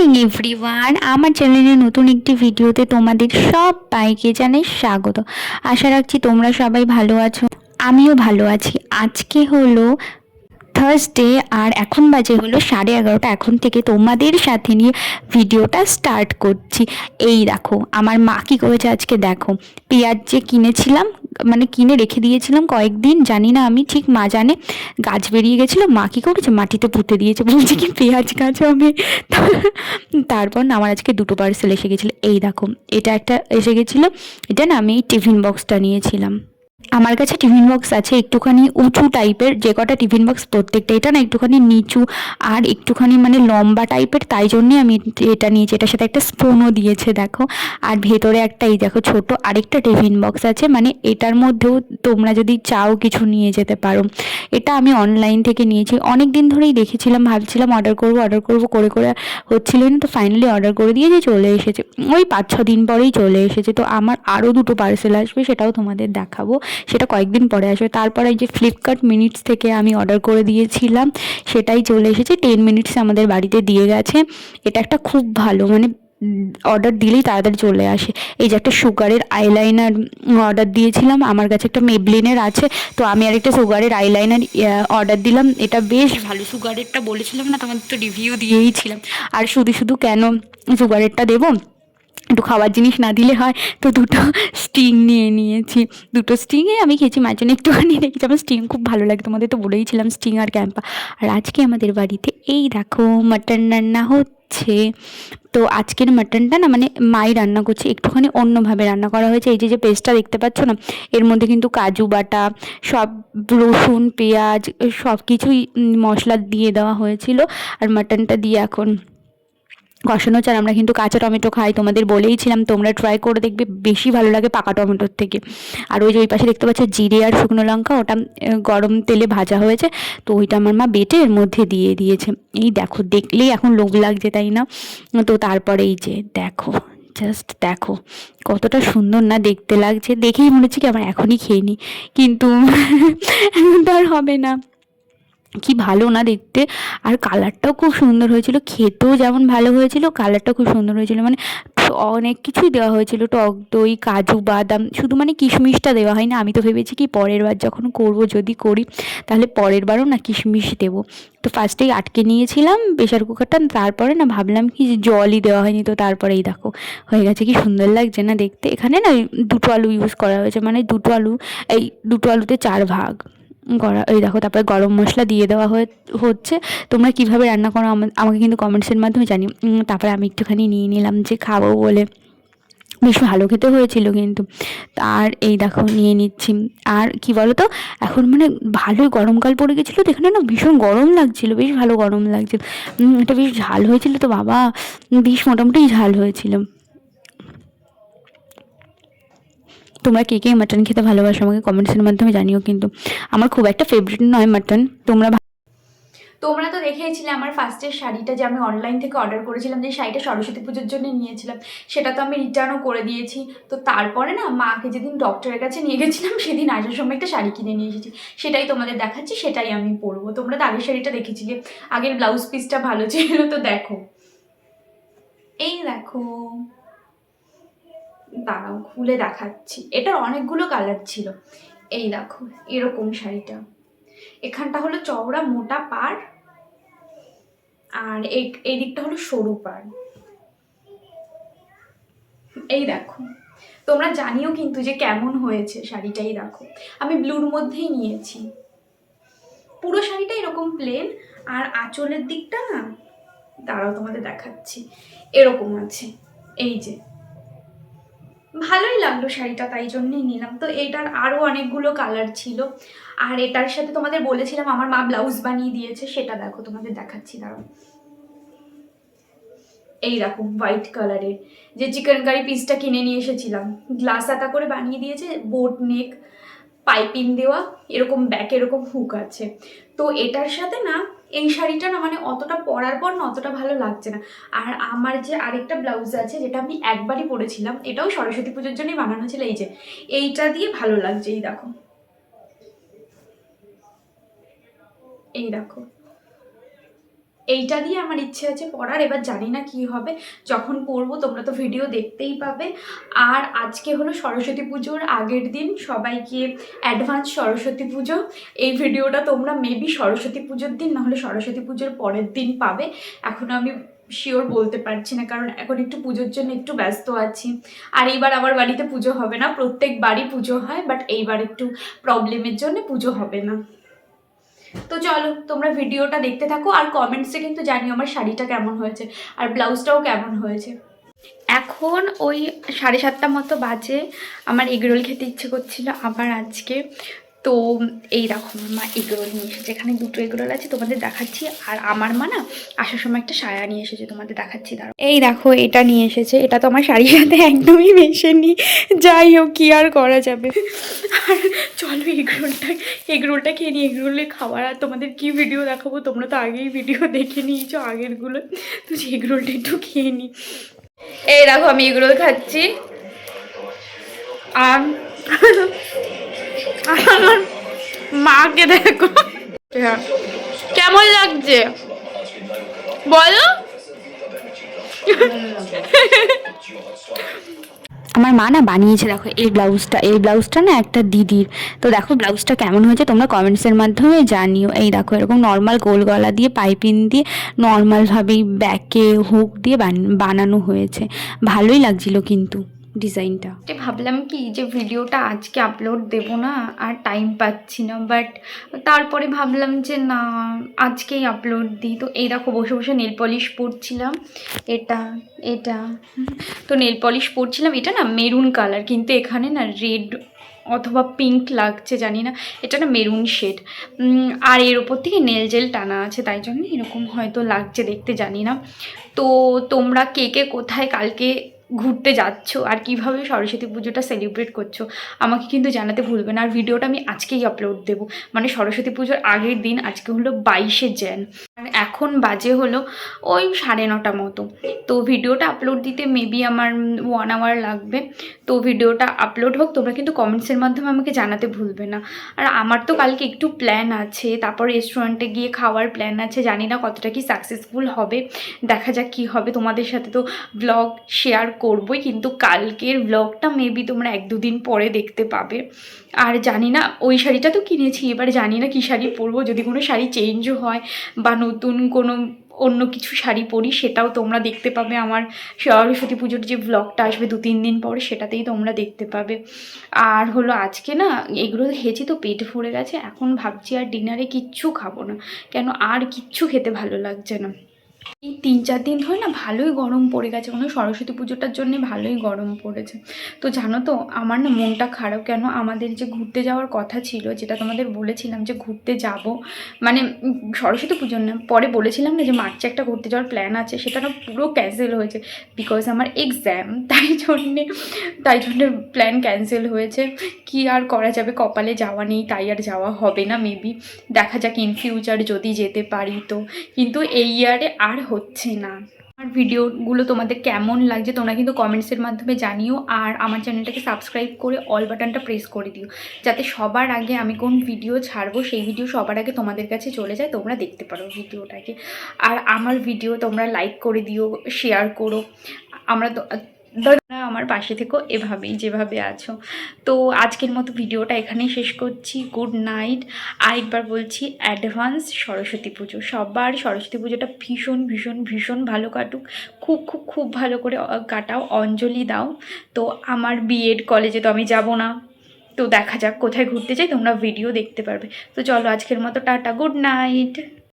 Morning everyone, আমার চ্যানেলে নতুন একটি ভিডিওতে তোমাদের সবাইকে জানাই স্বাগত। আশা রাখছি তোমরা সবাই ভালো আছো, আমিও ভালো আছি। আজকে হলো থার্সডে আর এখন বাজে হলো 11:30। এখন থেকে তোমাদের সাথে নিয়ে ভিডিওটা স্টার্ট করছি। এই দেখো আমার মা কী করেছে আজকে, দেখো পেঁয়াজ যে কিনেছিলাম, মানে কিনে রেখে দিয়েছিলাম কয়েকদিন, জানি না আমি ঠিক, মা জানে, গাছ বেরিয়ে গেছিলো। মা কী করেছে, মাটিতে পুঁতে দিয়েছে, বলছে কি পেঁয়াজ গাছ হবে। তারপর না আমার আজকে দুটো পার্সেল এসে গেছিলো। এই দেখো এটা একটা এসে গেছিলো, এটা না আমি টিফিন বক্সটা নিয়েছিলাম। আমার কাছে টিফিন বক্স আছে একটুখানি উঁচু টাইপের, যে কটা টিফিন বক্স প্রত্যেকটা, এটা না একটুখানি নিচু আর একটুখানি মানে লম্বা টাইপের, তাই জন্যে আমি এটা নিয়েছি। এটার সাথে একটা স্পুনও দিয়েছে দেখো। আর ভেতরে একটা এই দেখো ছোট আরেকটা টিফিন বক্স আছে, মানে এটার মধ্যেও তোমরা যদি চাও কিছু নিয়ে যেতে পারো। এটা আমি অনলাইন থেকে নিয়েছি, অনেক দিন ধরেই দেখেছিলাম, ভাবছিলাম অর্ডার করবো করে করে হচ্ছিল না, তো ফাইনালি অর্ডার করে দিয়েছি, চলে এসেছে। ওই 5-6 দিন পরেই চলে এসেছে। তো আমার আরও দুটো পার্সেল আসবে, সেটাও তোমাদের দেখাবো, সেটা কয়েকদিন পরে আসবে। তারপরে এই যে ফ্লিপকার্ট মিনিটস থেকে আমি অর্ডার করে দিয়েছিলাম, সেটাই চলে এসেছে, 10 মিনিটসে আমাদের বাড়িতে দিয়ে গেছে। এটা একটা খুব ভালো, মানে অর্ডার দিলেই তাড়াতাড়ি চলে আসে। এই যে একটা সুগারের আইলাইনার অর্ডার দিয়েছিলাম, আমার কাছে একটা মেবলিনের আছে, তো আমি আর একটা সুগারের আইলাইনার অর্ডার দিলাম। এটা বেশ ভালো, সুগারেরটা বলেছিলাম না তোমাদের, তো রিভিউ দিয়েইছিলাম। আর শুধু শুধু কেন সুগারেরটা দেবো, একটু খাবার জিনিস না দিলে হয়, তো দুটো স্টিং নিয়ে নিয়েছি। দুটো স্টিংয়ে আমি খেয়েছি, মাঝে জন্য একটুখানি রেখেছি, আমার স্টিং খুব ভালো লাগে, তোমাদের তো বলেইছিলাম স্টিং আর ক্যাম্পা। আর আজকে আমাদের বাড়িতে এই দেখো মাটন রান্না হচ্ছে। তো আজকের মাটনটা না মানে মাই রান্না করছে, একটুখানি অন্যভাবে রান্না করা হয়েছে। এই যে যে পেস্টটা দেখতে পাচ্ছ না, এর মধ্যে কিন্তু কাজু বাটা, সব রসুন পেঁয়াজ সব কিছুই মশলা দিয়ে দেওয়া হয়েছিল। আর মাটনটা দিয়ে এখন কষানো চাল। আমরা কিন্তু কাঁচা টমেটো খাই, তোমাদের বলেইছিলাম, তোমরা ট্রাই করে দেখবে, বেশি ভালো লাগে পাকা টমেটোর থেকে। আর ওই যে ওই পাশে দেখতে পাচ্ছ জিরে আর শুকনো লঙ্কা, ওটা গরম তেলে ভাজা হয়েছে, তো ওইটা আমার মা বেটে এর মধ্যে দিয়ে দিয়েছে। এই দেখো, দেখলেই এখন লোভ লাগছে, তাই না? তো তারপরে এই যে দেখো, জাস্ট দেখো কতটা সুন্দর না দেখতে লাগছে, দেখেই মনে হচ্ছে কি আমার এখনই খেয়ে নিই, কিন্তু এখন তো আর হবে না। কি ভালো না দেখতে, আর কালারটাও খুব সুন্দর হয়েছিল, খেতেও যেমন ভালো হয়েছিল, কালারটাও খুব সুন্দর হয়েছিল। মানে অনেক কিছুই দেওয়া হয়েছিল, টক দই কাজু বাদাম, শুধু মানে কিশমিশটা দেওয়া হয়নি। আমি তো ভেবেছি কি পরের বার যখন করবো, যদি করি তাহলে পরের বারও না কিশমিশ দেবো। তো ফার্স্টেই আটকে নিয়েছিলাম প্রেশার কুকারটা, তারপরে না ভাবলাম কি জলই দেওয়া হয়নি, তো তারপরেই দেখো হয়ে গেছে। কি সুন্দর লাগছে না দেখতে। এখানে না দুটো আলু ইউজ করা হয়েছে, মানে দুটো আলু, এই দুটো আলুতে 4 ভাগ করা। এই দেখো তারপরে গরম মশলা দিয়ে দেওয়া হচ্ছে। তোমরা কিভাবে রান্না করো আমাকে কিন্তু কমেন্টসের মাধ্যমে জানিও। তারপরে আমি একটুখানি নিয়ে নিলাম যে খাবো বলে, বেশ ভালো খেতে হয়েছিল কিন্তু। আর এই দেখো নিয়ে নিচ্ছি। আর কি বলো তো, এখন মানে ভালোই গরমকাল পড়ে গেছিলো, তো এখানে না ভীষণ গরম লাগছিল, বেশ ভালো গরম লাগছিল। এটা বেশ ঝাল হয়েছিল তো বাবা, বেশ মোটামুটি ঝাল হয়েছিল। তোমরা কে কে মাটন খেতে ভালোবাসো আমাকে কমেন্টসের মাধ্যমে জানিও কিন্তু। আমার খুব একটা ফেভারিট নয় মাটন। তোমরা তো দেখেইছিলে আমার ফার্স্টের শাড়িটা, যে আমি অনলাইন থেকে অর্ডার করেছিলাম, যে শাড়িটা সরস্বতী পুজোর জন্য নিয়েছিলাম, সেটা তো আমি রিটার্নও করে দিয়েছি। তো তারপরে না মাকে যেদিন ডক্টরের কাছে নিয়ে গেছিলাম, সেদিন আসার সময় একটা শাড়ি কিনে নিয়ে এসেছি, সেটাই তোমাদের দেখাচ্ছি, সেটাই আমি পরবো। তোমরা তো আগের শাড়িটা দেখেছিলে, আগের ব্লাউজ পিসটা ভালো ছিল, তো দেখো এই দেখো, দাঁড়াও খুলে দেখাচ্ছি। এটার অনেকগুলো কালার ছিল। এই দেখো এরকম শাড়িটা, এখানটা হলো চওড়া মোটা পাড়, আর এই দিকটা হলো সরু পাড়। এই দেখো, তোমরা জানিও কিন্তু যে কেমন হয়েছে শাড়িটাই। দেখো আমি ব্লুর মধ্যেই নিয়েছি, পুরো শাড়িটা এরকম প্লেন, আর আঁচলের দিকটা না, দাঁড়াও তোমাদের দেখাচ্ছি, এরকম আছে। এই যে ভালোই লাগলো শাড়িটা, তাই জন্যই নিলাম। তো এটার আরও অনেকগুলো কালার ছিল, আর এটার সাথে তোমাদের বলেছিলাম আমার মা ব্লাউজ বানিয়ে দিয়েছে, সেটা দেখো তোমাদের দেখাচ্ছি, দাঁড়াও। এই রকম হোয়াইট কালারের যে চিকেন কারি পিসটা কিনে নিয়ে এসেছিলাম, গ্লাস হাতা করে বানিয়ে দিয়েছে, বোট নেক, পাইপিং দেওয়া, এরকম ব্যাক এরকম হুক আছে। তো এটার সাথে না এই শাড়িটা না মানে অতটা পরার পর না অতটা ভালো লাগছে না। আর আমার যে আরেকটা ব্লাউজ আছে, যেটা আমি একবারই পরেছিলাম, এটাও সরস্বতী পুজোর জন্যই বানানো ছিল, এই যে এইটা দিয়ে ভালো লাগছে। এই দেখো, এই দেখো এইটা দিয়ে আমার ইচ্ছে আছে পড়ার। এবার জানি না কি হবে, যখন পড়বো তোমরা তো ভিডিও দেখতেই পাবে। আর আজকে হলো সরস্বতী পুজোর আগের দিন, সবাইকে অ্যাডভান্স সরস্বতী পুজো। এই ভিডিওটা তোমরা মেবি সরস্বতী পুজোর দিন নাহলে সরস্বতী পুজোর পরের দিন পাবে। এখনও আমি শিওর বলতে পারছি না, কারণ এখন একটু পুজোর জন্য একটু ব্যস্ত আছি। আর এইবার আমার বাড়িতে পুজো হবে না, প্রত্যেক বাড়ি পুজো হয়, বাট এইবার একটু প্রবলেমের জন্য পুজো হবে না। তো চলো তোমরা ভিডিওটা দেখতে থাকো, আর কমেন্টসে কিন্তু জানিও আমার শাড়িটা কেমন হয়েছে আর ব্লাউজটাও কেমন হয়েছে। এখন ওই 7:30 মতো বাজে, আমার এগরোল খেতে ইচ্ছে করছিল আবার আজকে। তো এই দেখো আমার মা এগরোল নিয়ে এসেছে, এখানে 2টো এগরোল আছে, তোমাদের দেখাচ্ছি। আর আমার মা না আসার সময় একটা সায়া নিয়ে এসেছে, তোমাদের দেখাচ্ছি। দাঁড়াও, এই দেখো এটা নিয়ে এসেছে, এটা তো আমার শাড়ির সাথে একদমই মেশেনি, যাই হোক কি আর করা যাবে। আর চলো এগরোলটা খেয়ে নিই। এগরোলে খাওয়ার আর তোমাদের কি ভিডিও দেখাবো, তোমরা তো আগেই ভিডিও দেখে নিয়েছো আগেরগুলো, তো এগরোলটা একটু খেয়ে নিই। এই দেখো আমি এগরোল খাচ্ছি, আর আমার মাকে দেখো কেমন লাগছে বলো। আমার মা না বানিয়েছে, দেখো এই ব্লাউজটা না একটা দিদির। তো দেখো ব্লাউজটা কেমন হয়েছে তোমরা কমেন্টসের মাধ্যমে জানিও। এই দেখো এরকম নর্মাল গোল গলা দিয়ে পাইপিং দিয়ে নর্মালভাবেই ব্যাকে হুক দিয়ে বানানো হয়েছে, ভালোই লাগছিল কিন্তু ডিজাইনটা। ভাবলাম কি যে ভিডিওটা আজকে আপলোড দেব না, আর টাইম পাচ্ছি না, বাট তারপরে ভাবলাম যে না আজকেই আপলোড দিই। তো এই দেখো বসে বসে নেল পলিশ পরছিলাম, এটা এটা তো নেল পলিশ পরছিলাম, এটা না মেরুন কালার, কিন্তু এখানে না রেড অথবা পিঙ্ক লাগছে জানি না, এটা না মেরুন শেড। আর এর ওপর থেকে নেল জেল টানা আছে, তাই জন্য এরকম হয়তো লাগছে দেখতে, জানি না। তো তোমরা কে কে কোথায় কালকে ঘুরতে যাচ্ছ আর কিভাবে সরস্বতী পুজোটা সেলিব্রেট করছো আমাকে কিন্তু জানাতে ভুলবে না। আর ভিডিওটা আমি আজকেই আপলোড দেবো, মানে সরস্বতী পুজোর আগের দিন, আজকে হলো 22শে জ্যান, আর এখন বাজে হলো ওই 9:30 মতো। তো ভিডিওটা আপলোড দিতে মেবি আমার 1 আওয়ার লাগবে। তো ভিডিওটা আপলোড হোক, তোমরা কিন্তু কমেন্টসের মাধ্যমে আমাকে জানাতে ভুলবে না। আর আমার তো কালকে একটু প্ল্যান আছে, তারপর রেস্টুরেন্টে গিয়ে খাওয়ার প্ল্যান আছে, জানি না কতটা কি সাকসেসফুল হবে, দেখা যাক কী হবে। তোমাদের সাথে তো ব্লগ শেয়ার করবই, কিন্তু কালকের ব্লগটা মেবি তোমরা 1-2 দিন পরে দেখতে পাবে। আর জানি না, ওই শাড়িটা তো কিনেছি, এবার জানি না কী শাড়ি পরবো, যদি কোনো শাড়ি চেঞ্জও হয় বা নতুন কোনো অন্য কিছু শাড়ি পরি সেটাও তোমরা দেখতে পাবে। আমার সরস্বতী পুজোর যে ব্লগটা আসবে 2-3 দিন পরে, সেটাতেই তোমরা দেখতে পাবে। আর হলো আজকে না এগুলো খেয়েছি তো পেট ভরে গেছে, এখন ভাবছি আর ডিনারে কিচ্ছু খাবো না, কেন আর কিচ্ছু খেতে ভালো লাগছে না। এই 3-4 দিন ধরে না ভালোই গরম পড়ে গেছে, মানে সরস্বতী পুজোটার জন্য ভালোই গরম পড়েছে। তো জানো তো আমার না মনটা খারাপ কেন, আমাদের যে ঘুরতে যাওয়ার কথা ছিল, যেটা তোমাদের বলেছিলাম যে ঘুরতে যাব, মানে সরস্বতী পুজোর না, পরে বলেছিলাম না যে মার্চে একটা ঘুরতে যাওয়ার প্ল্যান আছে, সেটা না পুরো ক্যান্সেল হয়েছে বিকজ আমার এক্সাম, তাই জন্যে প্ল্যান ক্যান্সেল হয়েছে। কি আর করা যাবে, কপালে যাওয়া নেই, তাই আর যাওয়া হবে না মেবি, দেখা যাক ইন ফিউচার যদি যেতে পারি তো, কিন্তু এই ইয়ারে আর হচ্ছে না। আমার ভিডিওগুলো তোমাদের কেমন লাগছে তোমরা কিন্তু কমেন্টসের মাধ্যমে জানিও, আর আমার চ্যানেলটাকে সাবস্ক্রাইব করে অল বাটনটা প্রেস করে দিও, যাতে সবার আগে আমি কোন ভিডিও ছাড়বো সেই ভিডিও সবার আগে তোমাদের কাছে চলে যায়, তোমরা দেখতে পারো ভিডিওটাকে। আর আমার ভিডিও তোমরা লাইক করে দিও, শেয়ার করো, আমরা তো আমার পাশে থেকো এভাবেই যেভাবে আছো। তো আজকের মতো ভিডিওটা এখানেই শেষ করছি, গুড নাইট। আরেকবার বলছি অ্যাডভান্স সরস্বতী পুজো, সবার সরস্বতী পুজোটা ভীষণ ভীষণ ভীষণ ভালো কাটুক, খুব খুব খুব ভালো করে কাটাও, অঞ্জলি দাও। তো আমার বিএড কলেজে তো আমি যাব না, তো দেখা যাক কোথায় ঘুরতে যাই, তোমরা ভিডিও দেখতে পারবে। তো চলো আজকের মতো টাটা, গুড নাইট।